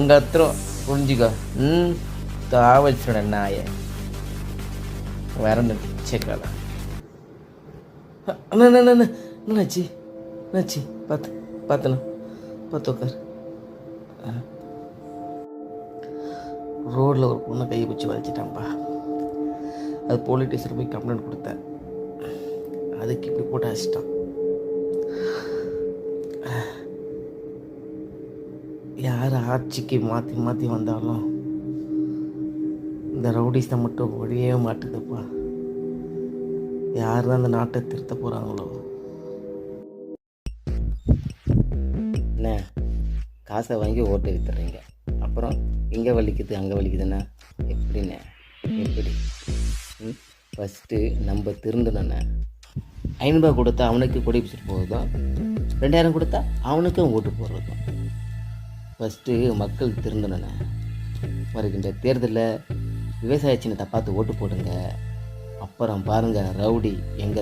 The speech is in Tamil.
கத்துறோம் புரிஞ்சுக்கோ. தாவச்சோட நாயை வரண்டு செக்கால. என்னாச்சு என்னாச்சு பார்த்தண்ணா பார்த்து உட்கார். ரோடில் ஒரு பொண்ணை கையை பிடிச்சி வளைச்சிட்டான்ப்பா. அது போலீஸ் ஸ்டேஷனில் போய் கம்ப்ளைண்ட் கொடுத்தேன். அதுக்கு இப்படி போட்டு அடிச்சிட்டான். யார் ஆட்சிக்கு மாற்றி மாற்றி வந்தாலும் இந்த ரவுடிஸை மட்டும் ஒழியவே மாட்டுதுப்பா. யார் தான் அந்த நாட்டை திருத்த போகிறாங்களோ. என்ன காசை வாங்கி ஓட்டு வித்துறீங்க, அப்புறம் இங்கே வலிக்குது அங்கே வலிக்குதுண்ணா எப்படிண்ணே எப்படி? ஃபஸ்ட்டு நம்ம திருந்தணுண்ணே. 500 கொடுத்தா அவனுக்கு கொடி பிடிச்சிட்டு போகிறதும், 2000 கொடுத்தா அவனுக்கும் ஓட்டு போடுறதும். ஃபஸ்ட்டு மக்கள் திருந்தணுண்ணே. வருகின்ற தேர்தலில் விவசாய சின்னத்தை பார்த்து ஓட்டு போடுங்க. அப்புறம் பாருங்கள் ரவுடி எங்கே